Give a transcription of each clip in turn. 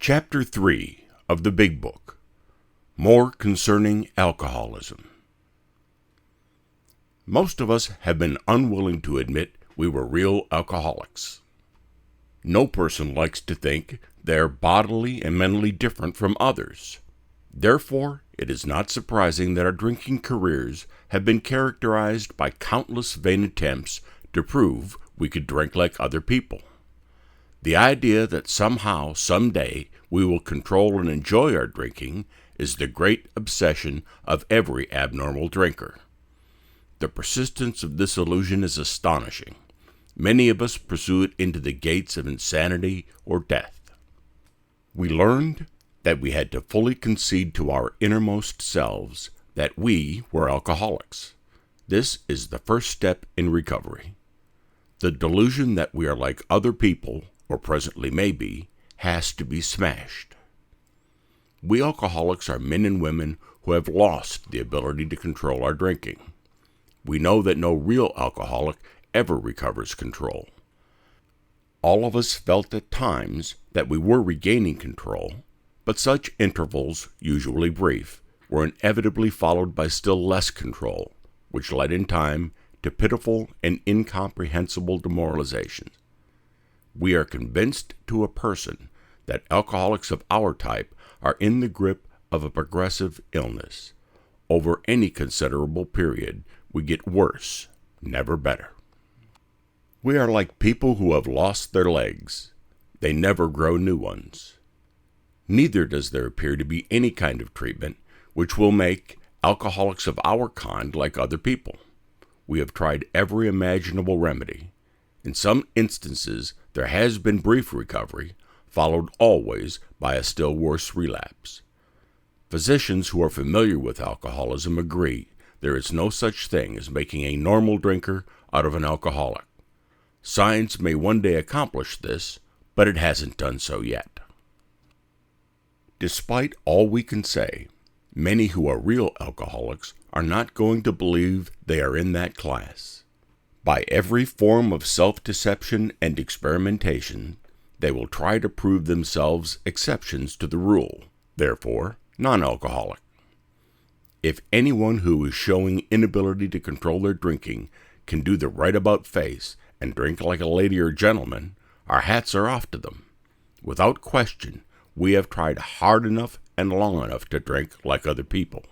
Chapter 3 of the Big Book. More Concerning Alcoholism. Most of us have been unwilling to admit we were real alcoholics. No person likes to think they are bodily and mentally different from others. Therefore, it is not surprising that our drinking careers have been characterized by countless vain attempts to prove we could drink like other people. The idea that somehow, someday, we will control and enjoy our drinking is the great obsession of every abnormal drinker. The persistence of this illusion is astonishing. Many of us pursue it into the gates of insanity or death. We learned that we had to fully concede to our innermost selves that we were alcoholics. This is the first step in recovery. The delusion that we are like other people, or presently may be, has to be smashed. We alcoholics are men and women who have lost the ability to control our drinking. We know that no real alcoholic ever recovers control. All of us felt at times that we were regaining control, but such intervals, usually brief, were inevitably followed by still less control, which led in time to pitiful and incomprehensible demoralization. We are convinced to a person that alcoholics of our type are in the grip of a progressive illness. Over any considerable period, we get worse, never better. We are like people who have lost their legs. They never grow new ones. Neither does there appear to be any kind of treatment which will make alcoholics of our kind like other people. We have tried every imaginable remedy. In some instances, there has been brief recovery, followed always by a still worse relapse. Physicians who are familiar with alcoholism agree there is no such thing as making a normal drinker out of an alcoholic. Science may one day accomplish this, but it hasn't done so yet. Despite all we can say, many who are real alcoholics are not going to believe they are in that class. By every form of self-deception and experimentation, they will try to prove themselves exceptions to the rule, therefore non-alcoholic. If anyone who is showing inability to control their drinking can do the right-about face and drink like a lady or gentleman, our hats are off to them. Without question, we have tried hard enough and long enough to drink like other people.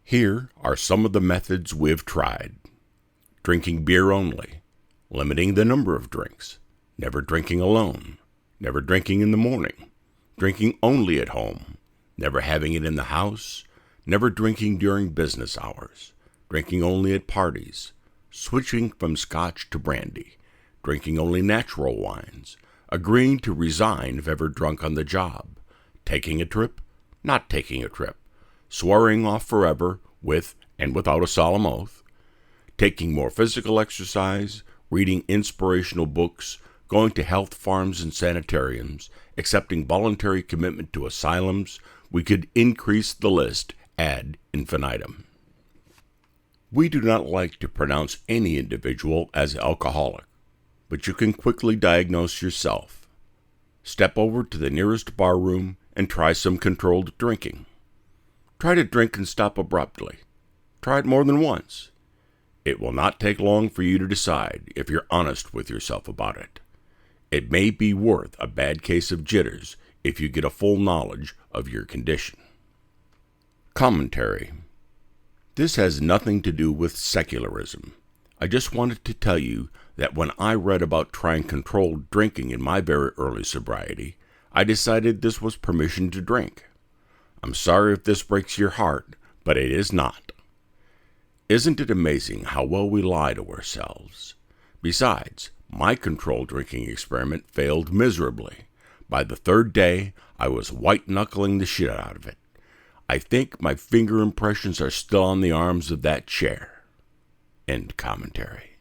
Here are some of the methods we have tried. Drinking beer only, limiting the number of drinks, never drinking alone, never drinking in the morning, drinking only at home, never having it in the house, never drinking during business hours, drinking only at parties, switching from scotch to brandy, drinking only natural wines, agreeing to resign if ever drunk on the job, taking a trip, not taking a trip, swearing off forever with and without a solemn oath, taking more physical exercise, reading inspirational books, going to health farms and sanitariums, accepting voluntary commitment to asylums. We could increase the list ad infinitum. We do not like to pronounce any individual as alcoholic, but you can quickly diagnose yourself. Step over to the nearest bar room and try some controlled drinking. Try to drink and stop abruptly. Try it more than once. It will not take long for you to decide if you're honest with yourself about it. It may be worth a bad case of jitters if you get a full knowledge of your condition. Commentary. This has nothing to do with secularism. I just wanted to tell you that when I read about trying controlled drinking in my very early sobriety, I decided this was permission to drink. I'm sorry if this breaks your heart, but it is not. Isn't it amazing how well we lie to ourselves? Besides, my controlled drinking experiment failed miserably. By the third day, I was white-knuckling the shit out of it. I think my finger impressions are still on the arms of that chair. End commentary.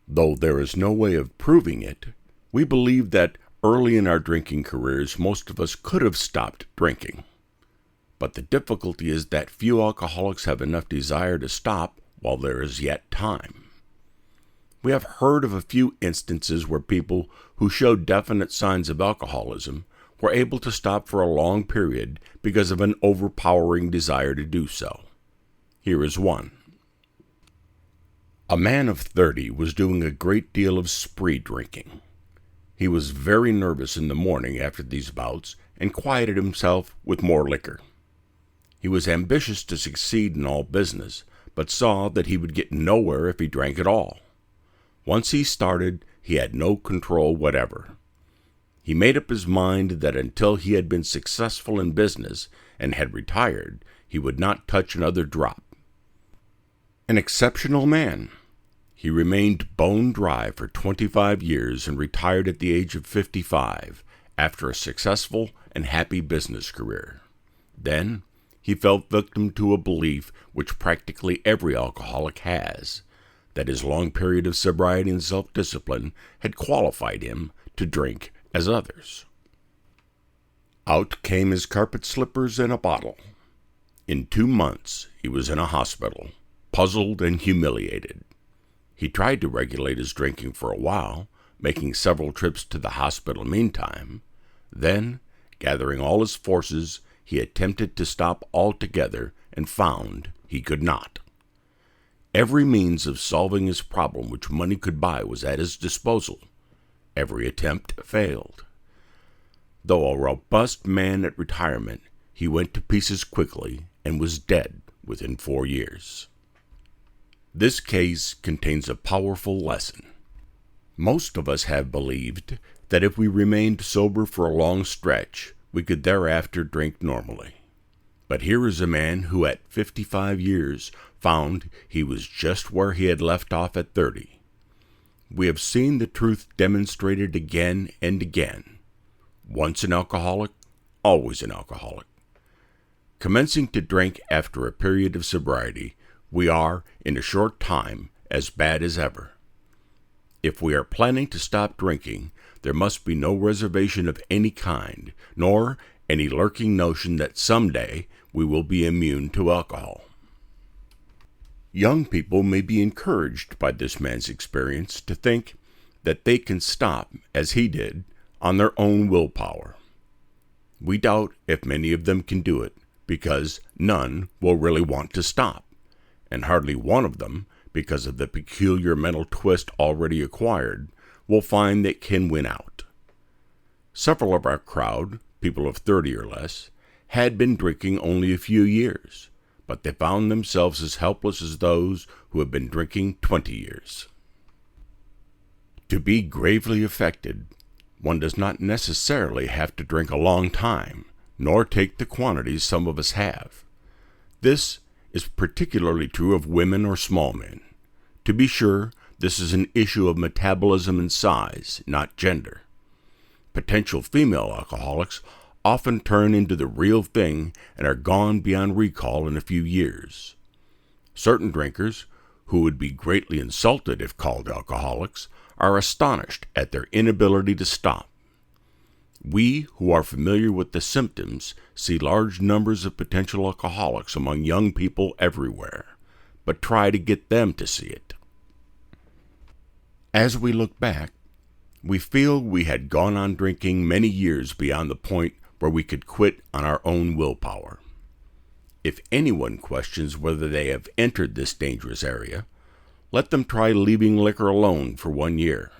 Though there is no way of proving it, we believe that early in our drinking careers most of us could have stopped drinking. But the difficulty is that few alcoholics have enough desire to stop while there is yet time. We have heard of a few instances where people who showed definite signs of alcoholism were able to stop for a long period because of an overpowering desire to do so. Here is one. A man of 30 was doing a great deal of spree drinking. He was very nervous in the morning after these bouts and quieted himself with more liquor. He was ambitious to succeed in all business, but saw that he would get nowhere if he drank at all. Once he started, he had no control whatever. He made up his mind that until he had been successful in business and had retired, he would not touch another drop. An exceptional man. He remained bone dry for 25 years and retired at the age of 55 after a successful and happy business career. Then, he fell victim to a belief which practically every alcoholic has, that his long period of sobriety and self-discipline had qualified him to drink as others. Out came his carpet slippers and a bottle. In 2 months, he was in a hospital, puzzled and humiliated. He tried to regulate his drinking for a while, making several trips to the hospital meantime. Then, gathering all his forces, he attempted to stop altogether and found he could not. Every means of solving his problem which money could buy was at his disposal. Every attempt failed. Though a robust man at retirement, he went to pieces quickly and was dead within 4 years. This case contains a powerful lesson. Most of us have believed that if we remained sober for a long stretch, we could thereafter drink normally. But here is a man who at 55 years found he was just where he had left off at 30. We have seen the truth demonstrated again and again. Once an alcoholic, always an alcoholic. Commencing to drink after a period of sobriety, we are, in a short time, as bad as ever. If we are planning to stop drinking, there must be no reservation of any kind, nor any lurking notion that someday we will be immune to alcohol. Young people may be encouraged by this man's experience to think that they can stop, as he did, on their own willpower. We doubt if many of them can do it, because none will really want to stop, and hardly one of them, because of the peculiar mental twist already acquired, will find they can win out. Several of our crowd, people of 30 or less, had been drinking only a few years, but they found themselves as helpless as those who had been drinking 20 years. To be gravely affected, one does not necessarily have to drink a long time, nor take the quantities some of us have. This is particularly true of women or small men. To be sure, this is an issue of metabolism and size, not gender. Potential female alcoholics often turn into the real thing and are gone beyond recall in a few years. Certain drinkers, who would be greatly insulted if called alcoholics, are astonished at their inability to stop. We who are familiar with the symptoms see large numbers of potential alcoholics among young people everywhere, but try to get them to see it. As we look back, we feel we had gone on drinking many years beyond the point where we could quit on our own willpower. If anyone questions whether they have entered this dangerous area, let them try leaving liquor alone for 1 year.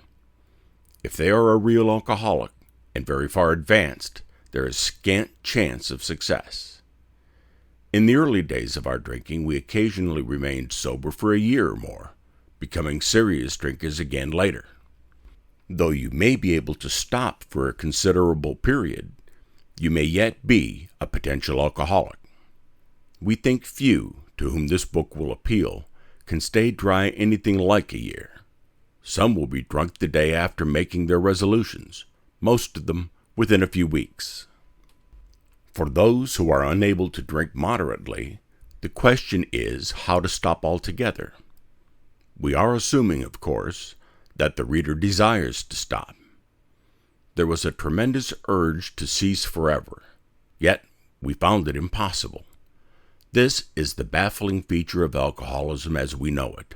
If they are a real alcoholic and very far advanced, there is scant chance of success. In the early days of our drinking, we occasionally remained sober for a year or more, becoming serious drinkers again later. Though you may be able to stop for a considerable period, you may yet be a potential alcoholic. We think few, to whom this book will appeal, can stay dry anything like a year. Some will be drunk the day after making their resolutions, most of them within a few weeks. For those who are unable to drink moderately, the question is how to stop altogether. We are assuming, of course, that the reader desires to stop. There was a tremendous urge to cease forever, yet we found it impossible. This is the baffling feature of alcoholism as we know it.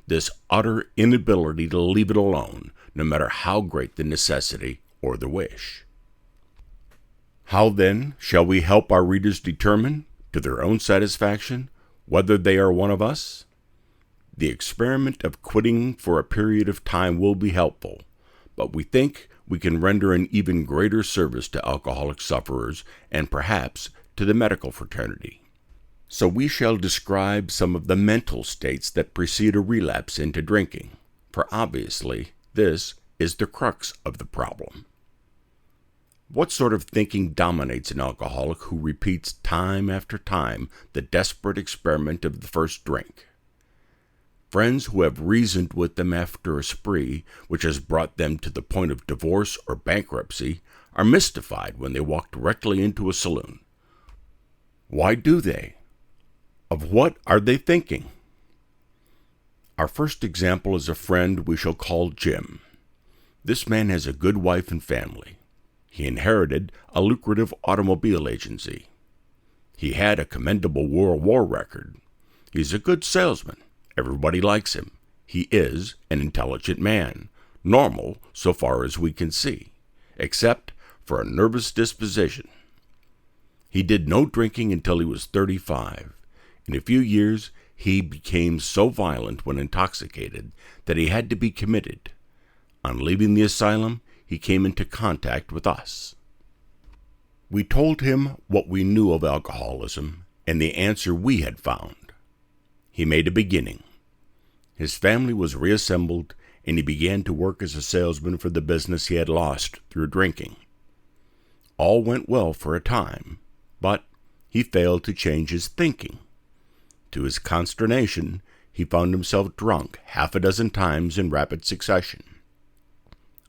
this utter inability to leave it alone, no matter how great the necessity or the wish. How then shall we help our readers determine, to their own satisfaction, whether they are one of us? The experiment of quitting for a period of time will be helpful, but we think we can render an even greater service to alcoholic sufferers and perhaps to the medical fraternity. So we shall describe some of the mental states that precede a relapse into drinking, for obviously this is the crux of the problem. What sort of thinking dominates an alcoholic who repeats time after time the desperate experiment of the first drink? Friends who have reasoned with them after a spree which has brought them to the point of divorce or bankruptcy are mystified when they walk directly into a saloon. Why do they? Of what are they thinking? Our first example is a friend we shall call Jim. This man has a good wife and family. He inherited a lucrative automobile agency. He had a commendable World War record. He's a good salesman. Everybody likes him. He is an intelligent man, normal so far as we can see, except for a nervous disposition. He did no drinking until he was 35. In a few years, he became so violent when intoxicated that he had to be committed. On leaving the asylum, he came into contact with us. We told him what we knew of alcoholism and the answer we had found. He made a beginning. His family was reassembled, and he began to work as a salesman for the business he had lost through drinking. All went well for a time, but he failed to change his thinking. To his consternation, he found himself drunk half a dozen times in rapid succession.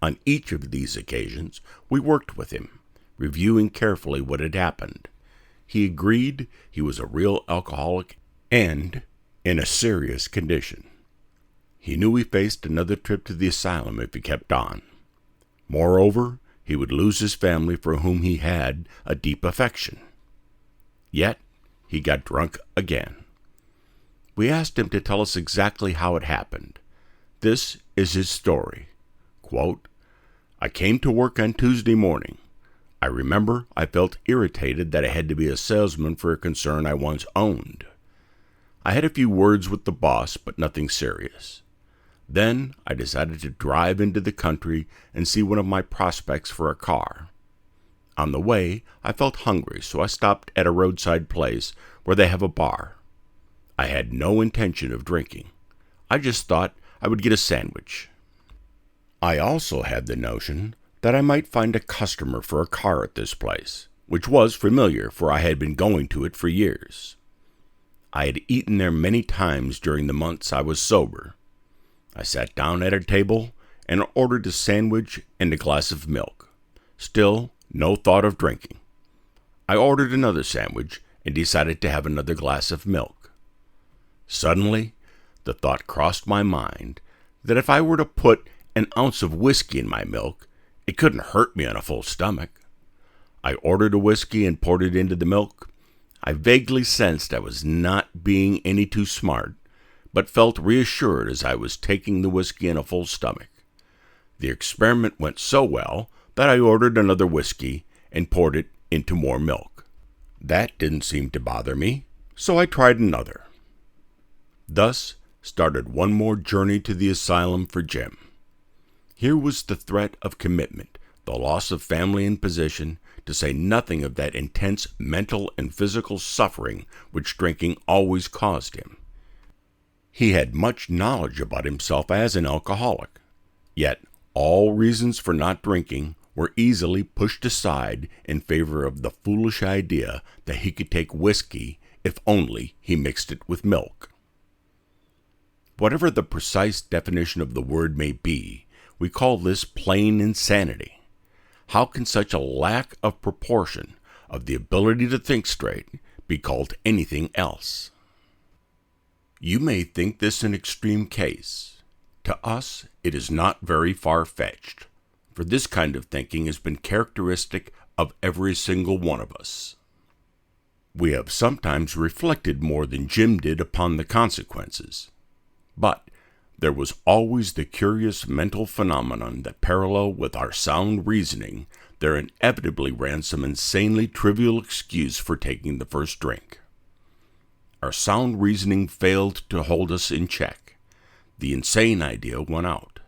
On each of these occasions, we worked with him, reviewing carefully what had happened. He agreed he was a real alcoholic and in a serious condition. He knew he faced another trip to the asylum if he kept on. Moreover, he would lose his family for whom he had a deep affection. Yet, he got drunk again. We asked him to tell us exactly how it happened. This is his story. Quote, "I came to work on Tuesday morning. I remember I felt irritated that I had to be a salesman for a concern I once owned. I had a few words with the boss, but nothing serious. Then I decided to drive into the country and see one of my prospects for a car. On the way, I felt hungry, so I stopped at a roadside place where they have a bar. I had no intention of drinking. I just thought I would get a sandwich. I also had the notion that I might find a customer for a car at this place, which was familiar, for I had been going to it for years. I had eaten there many times during the months I was sober. I sat down at a table and ordered a sandwich and a glass of milk. Still, no thought of drinking. I ordered another sandwich and decided to have another glass of milk. Suddenly, the thought crossed my mind that if I were to put an ounce of whiskey in my milk, it couldn't hurt me on a full stomach. I ordered a whiskey and poured it into the milk. I vaguely sensed I was not being any too smart, but felt reassured as I was taking the whiskey on a full stomach. The experiment went so well that I ordered another whiskey and poured it into more milk. That didn't seem to bother me, so I tried another. Thus started one more journey to the asylum for Jim. Here was the threat of commitment, the loss of family and position, to say nothing of that intense mental and physical suffering which drinking always caused him. He had much knowledge about himself as an alcoholic, yet all reasons for not drinking were easily pushed aside in favor of the foolish idea that he could take whiskey if only he mixed it with milk. Whatever the precise definition of the word may be, we call this plain insanity. How can such a lack of proportion of the ability to think straight be called anything else? You may think this an extreme case. To us, it is not very far-fetched, for this kind of thinking has been characteristic of every single one of us. We have sometimes reflected more than Jim did upon the consequences. But there was always the curious mental phenomenon that parallel with our sound reasoning, there inevitably ran some insanely trivial excuse for taking the first drink. Our sound reasoning failed to hold us in check. The insane idea won out.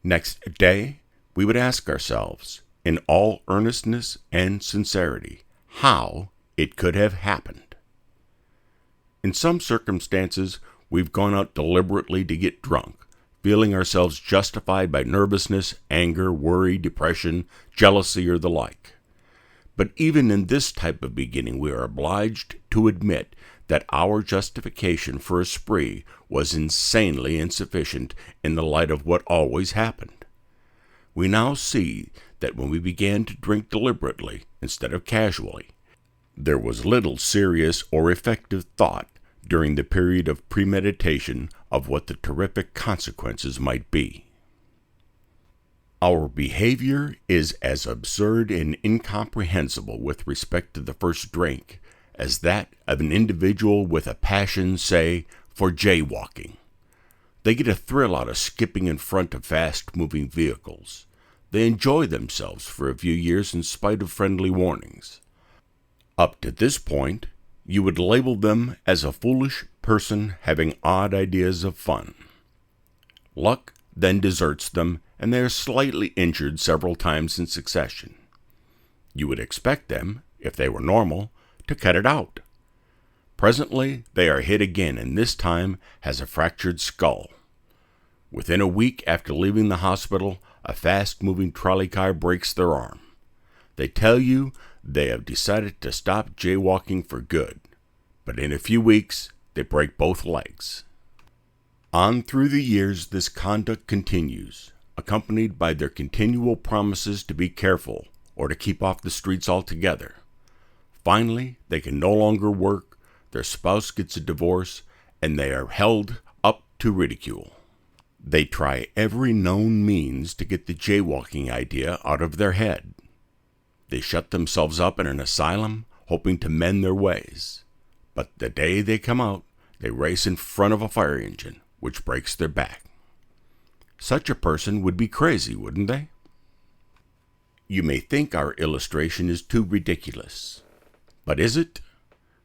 Next day, we would ask ourselves, in all earnestness and sincerity, how it could have happened. In some circumstances, we've gone out deliberately to get drunk, feeling ourselves justified by nervousness, anger, worry, depression, jealousy, or the like. But even in this type of beginning, we are obliged to admit that our justification for a spree was insanely insufficient in the light of what always happened. We now see that when we began to drink deliberately instead of casually, there was little serious or effective thought during the period of premeditation of what the terrific consequences might be. Our behavior is as absurd and incomprehensible with respect to the first drink as that of an individual with a passion, say, for jaywalking. They get a thrill out of skipping in front of fast-moving vehicles. They enjoy themselves for a few years in spite of friendly warnings. Up to this point, you would label them as a foolish person having odd ideas of fun. Luck then deserts them, and they are slightly injured several times in succession. You would expect them, if they were normal, to cut it out. Presently, they are hit again, and this time has a fractured skull. Within a week after leaving the hospital, a fast-moving trolley car breaks their arm. They tell you they have decided to stop jaywalking for good, but in a few weeks, they break both legs. On through the years, this conduct continues, accompanied by their continual promises to be careful or to keep off the streets altogether. Finally, they can no longer work, their spouse gets a divorce, and they are held up to ridicule. They try every known means to get the jaywalking idea out of their head. They shut themselves up in an asylum, hoping to mend their ways. But the day they come out, they race in front of a fire engine, which breaks their back. Such a person would be crazy, wouldn't they? You may think our illustration is too ridiculous. But is it?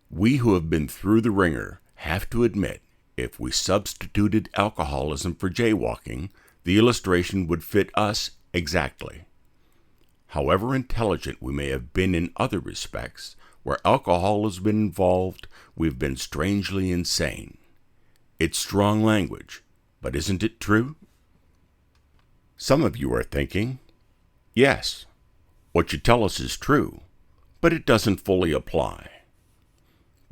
We who have been through the ringer have to admit, if we substituted alcoholism for jaywalking, the illustration would fit us exactly. However intelligent we may have been in other respects, where alcohol has been involved, we've been strangely insane. It's strong language, but isn't it true? Some of you are thinking, yes, what you tell us is true, but it doesn't fully apply.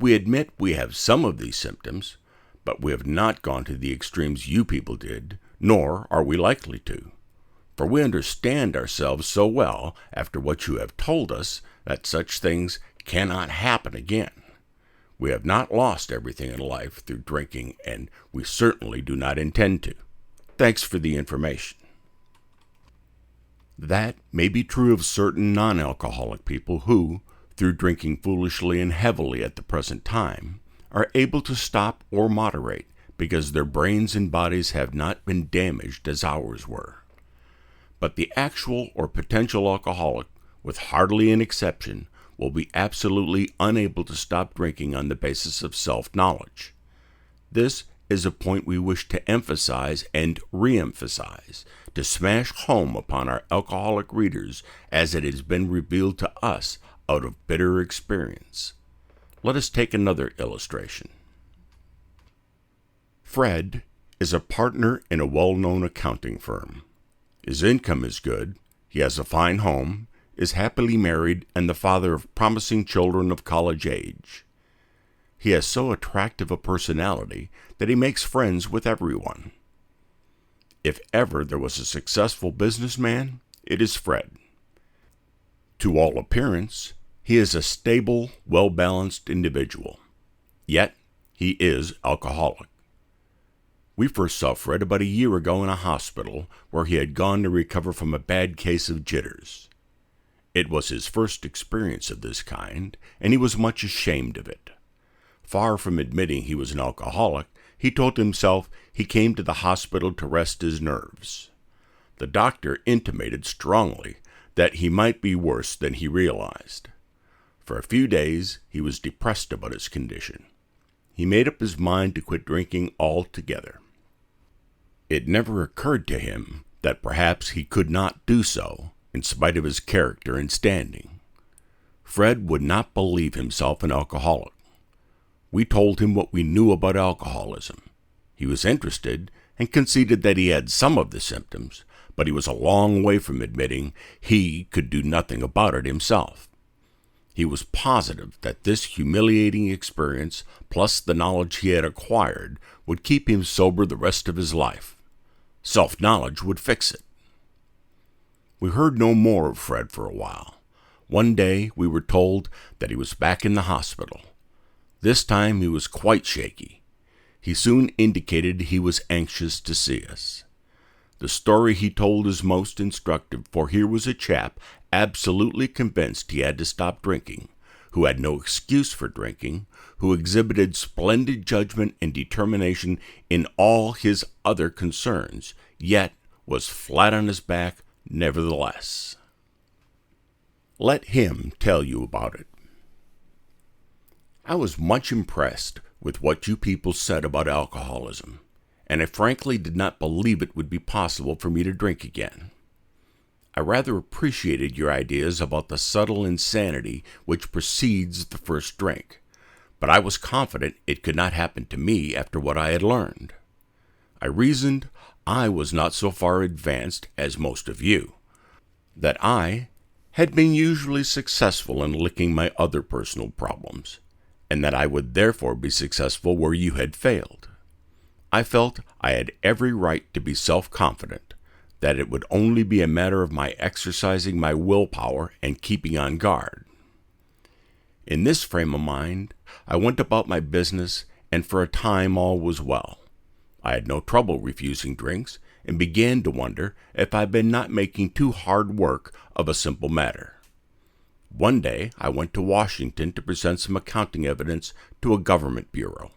We admit we have some of these symptoms, but we have not gone to the extremes you people did, nor are we likely to. For we understand ourselves so well after what you have told us that such things cannot happen again. We have not lost everything in life through drinking, and we certainly do not intend to. Thanks for the information. That may be true of certain non-alcoholic people who, through drinking foolishly and heavily at the present time, are able to stop or moderate because their brains and bodies have not been damaged as ours were. But the actual or potential alcoholic, with hardly an exception, will be absolutely unable to stop drinking on the basis of self-knowledge. This is a point we wish to emphasize and re-emphasize, to smash home upon our alcoholic readers as it has been revealed to us out of bitter experience. Let us take another illustration. Fred is a partner in a well-known accounting firm. His income is good, he has a fine home, is happily married, and the father of promising children of college age. He has so attractive a personality that he makes friends with everyone. If ever there was a successful businessman, it is Fred. To all appearance, he is a stable, well-balanced individual. Yet, he is alcoholic. We first saw Fred about a year ago in a hospital where he had gone to recover from a bad case of jitters. It was his first experience of this kind, and he was much ashamed of it. Far from admitting he was an alcoholic, he told himself he came to the hospital to rest his nerves. The doctor intimated strongly that he might be worse than he realized. For a few days, he was depressed about his condition. He made up his mind to quit drinking altogether. It never occurred to him that perhaps he could not do so, in spite of his character and standing. Fred would not believe himself an alcoholic. We told him what we knew about alcoholism. He was interested and conceded that he had some of the symptoms, but he was a long way from admitting he could do nothing about it himself. He was positive that this humiliating experience, plus the knowledge he had acquired, would keep him sober the rest of his life. Self-knowledge would fix it. We heard no more of Fred for a while. One day we were told that he was back in the hospital. This time he was quite shaky. He soon indicated he was anxious to see us. The story he told is most instructive, for here was a chap absolutely convinced he had to stop drinking, who had no excuse for drinking, who exhibited splendid judgment and determination in all his other concerns, yet was flat on his back nevertheless. Let him tell you about it. I was much impressed with what you people said about alcoholism, and I frankly did not believe it would be possible for me to drink again. I rather appreciated your ideas about the subtle insanity which precedes the first drink, but I was confident it could not happen to me after what I had learned. I reasoned I was not so far advanced as most of you, that I had been usually successful in licking my other personal problems, and that I would therefore be successful where you had failed. I felt I had every right to be self-confident, that it would only be a matter of my exercising my willpower and keeping on guard. In this frame of mind, I went about my business, and for a time all was well. I had no trouble refusing drinks, and began to wonder if I had been not making too hard work of a simple matter. One day I went to Washington to present some accounting evidence to a government bureau.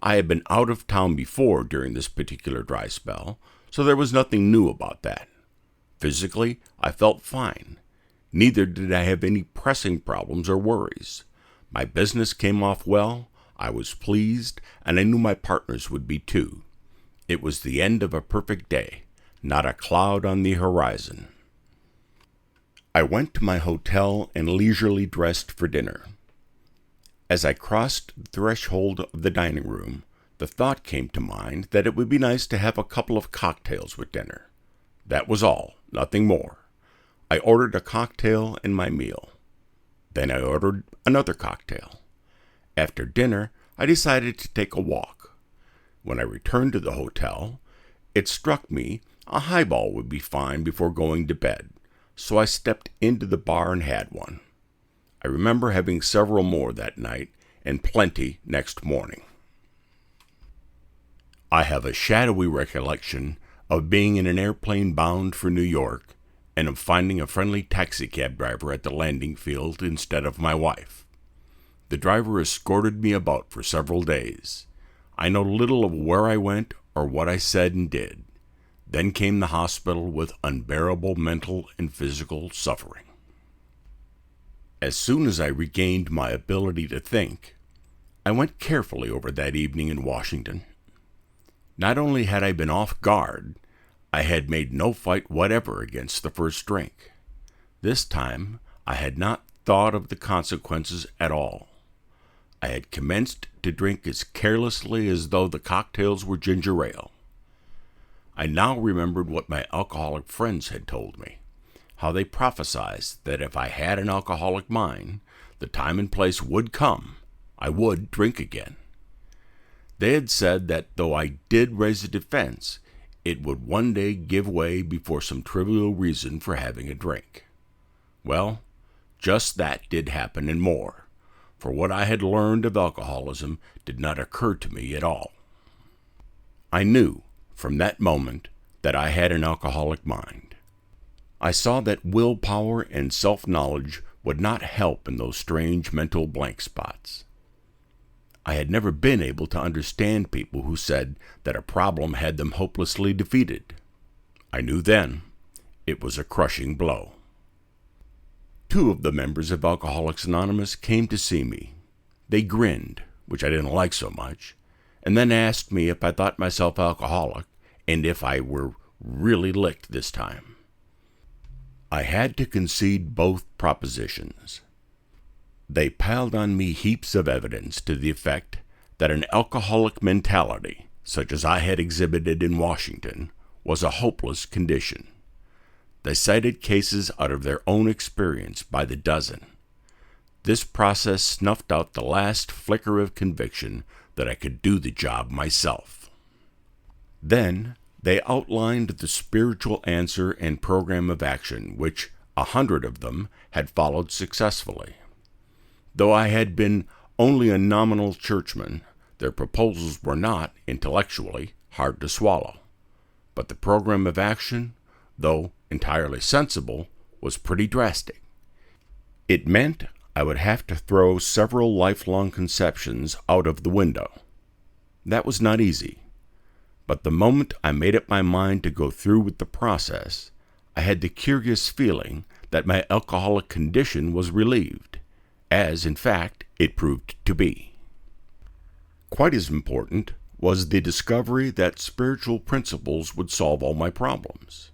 I had been out of town before during this particular dry spell, so there was nothing new about that. Physically, I felt fine. Neither did I have any pressing problems or worries. My business came off well, I was pleased, and I knew my partners would be too. It was the end of a perfect day, not a cloud on the horizon. I went to my hotel and leisurely dressed for dinner. As I crossed the threshold of the dining room, the thought came to mind that it would be nice to have a couple of cocktails with dinner. That was all, nothing more. I ordered a cocktail and my meal. Then I ordered another cocktail. After dinner, I decided to take a walk. When I returned to the hotel, it struck me a highball would be fine before going to bed, so I stepped into the bar and had one. I remember having several more that night, and plenty next morning. I have a shadowy recollection of being in an airplane bound for New York, and of finding a friendly taxicab driver at the landing field instead of my wife. The driver escorted me about for several days. I know little of where I went or what I said and did. Then came the hospital with unbearable mental and physical suffering. As soon as I regained my ability to think, I went carefully over that evening in Washington. Not only had I been off guard, I had made no fight whatever against the first drink. This time, I had not thought of the consequences at all. I had commenced to drink as carelessly as though the cocktails were ginger ale. I now remembered what my alcoholic friends had told me, how they prophesied that if I had an alcoholic mind, the time and place would come, I would drink again. They had said that though I did raise a defense, it would one day give way before some trivial reason for having a drink. Well, just that did happen and more, for what I had learned of alcoholism did not occur to me at all. I knew from that moment that I had an alcoholic mind. I saw that willpower and self-knowledge would not help in those strange mental blank spots. I had never been able to understand people who said that a problem had them hopelessly defeated. I knew then it was a crushing blow. 2 of the members of Alcoholics Anonymous came to see me. They grinned, which I didn't like so much, and then asked me if I thought myself alcoholic and if I were really licked this time. I had to concede both propositions. They piled on me heaps of evidence to the effect that an alcoholic mentality, such as I had exhibited in Washington, was a hopeless condition. They cited cases out of their own experience by the dozen. This process snuffed out the last flicker of conviction that I could do the job myself. Then they outlined the spiritual answer and program of action, which 100 of them had followed successfully. Though I had been only a nominal churchman, their proposals were not, intellectually, hard to swallow. But the program of action, though entirely sensible, was pretty drastic. It meant I would have to throw several lifelong conceptions out of the window. That was not easy. But the moment I made up my mind to go through with the process, I had the curious feeling that my alcoholic condition was relieved, as, in fact, it proved to be. Quite as important was the discovery that spiritual principles would solve all my problems.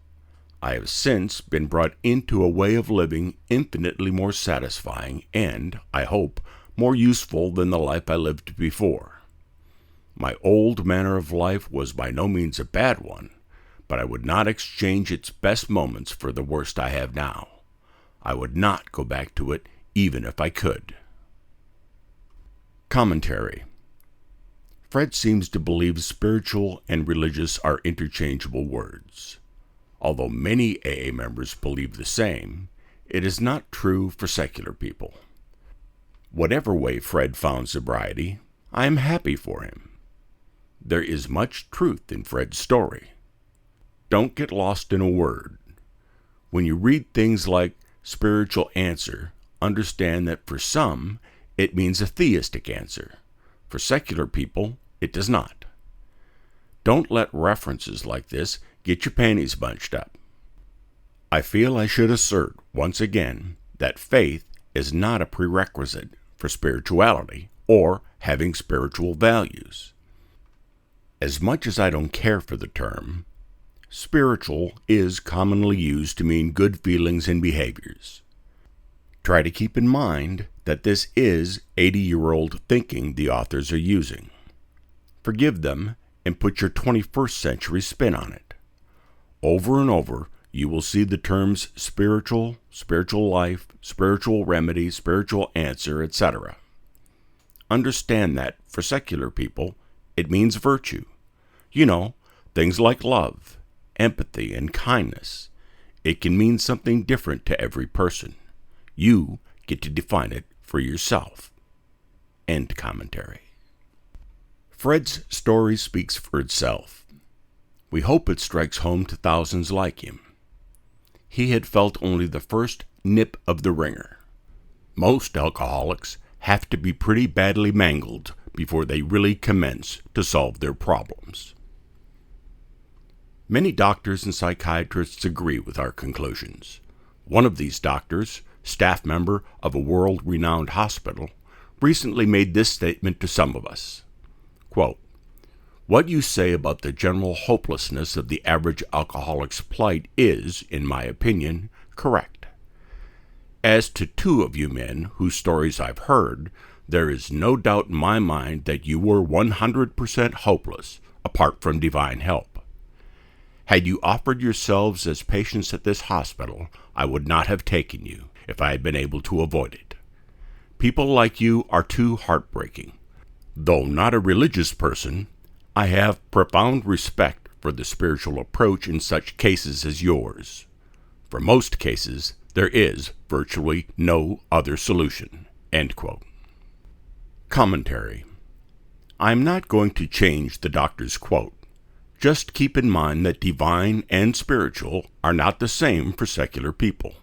I have since been brought into a way of living infinitely more satisfying and, I hope, more useful than the life I lived before. My old manner of life was by no means a bad one, but I would not exchange its best moments for the worst I have now. I would not go back to it even if I could. Commentary. Fred seems to believe spiritual and religious are interchangeable words. Although many AA members believe the same, it is not true for secular people. Whatever way Fred found sobriety, I am happy for him. There is much truth in Fred's story. Don't get lost in a word. When you read things like spiritual answer, understand that for some, it means a theistic answer. For secular people, it does not. Don't let references like this get your panties bunched up. I feel I should assert, once again, that faith is not a prerequisite for spirituality or having spiritual values. As much as I don't care for the term, spiritual is commonly used to mean good feelings and behaviors. Try to keep in mind that this is 80-year-old thinking the authors are using. Forgive them and put your 21st century spin on it. Over and over, you will see the terms spiritual, spiritual life, spiritual remedy, spiritual answer, etc. Understand that, for secular people, it means virtue. You know, things like love, empathy, and kindness. It can mean something different to every person. You get to define it for yourself. End commentary. Fred's story speaks for itself. We hope it strikes home to thousands like him. He had felt only the first nip of the ringer. Most alcoholics have to be pretty badly mangled before they really commence to solve their problems. Many doctors and psychiatrists agree with our conclusions. One of these doctors, staff member of a world-renowned hospital, recently made this statement to some of us. Quote, "What you say about the general hopelessness of the average alcoholic's plight is, in my opinion, correct. As to 2 of you men whose stories I've heard, there is no doubt in my mind that you were 100% hopeless, apart from divine help. Had you offered yourselves as patients at this hospital, I would not have taken you, if I had been able to avoid it. People like you are too heartbreaking. Though not a religious person, I have profound respect for the spiritual approach in such cases as yours. For most cases, there is virtually no other solution." End quote. Commentary. I am not going to change the doctor's quote. Just keep in mind that divine and spiritual are not the same for secular people.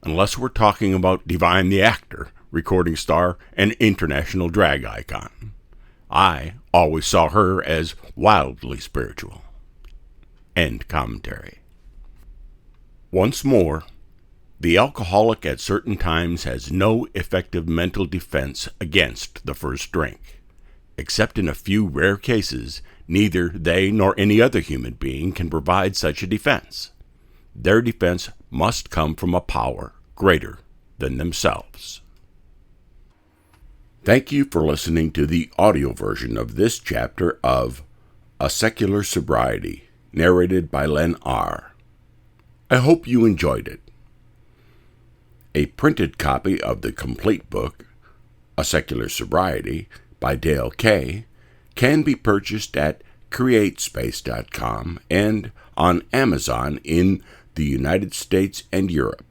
Unless we're talking about Divine the actor, recording star, and international drag icon. I always saw her as wildly spiritual. End commentary. Once more, the alcoholic at certain times has no effective mental defense against the first drink. Except in a few rare cases, neither they nor any other human being can provide such a defense. Their defense must come from a power greater than themselves. Thank you for listening to the audio version of this chapter of A Secular Sobriety, narrated by Len R. I hope you enjoyed it. A printed copy of the complete book, A Secular Sobriety, by Dale K., can be purchased at createspace.com and on Amazon in the United States and Europe.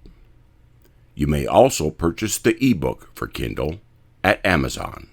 You may also purchase the ebook for Kindle at Amazon.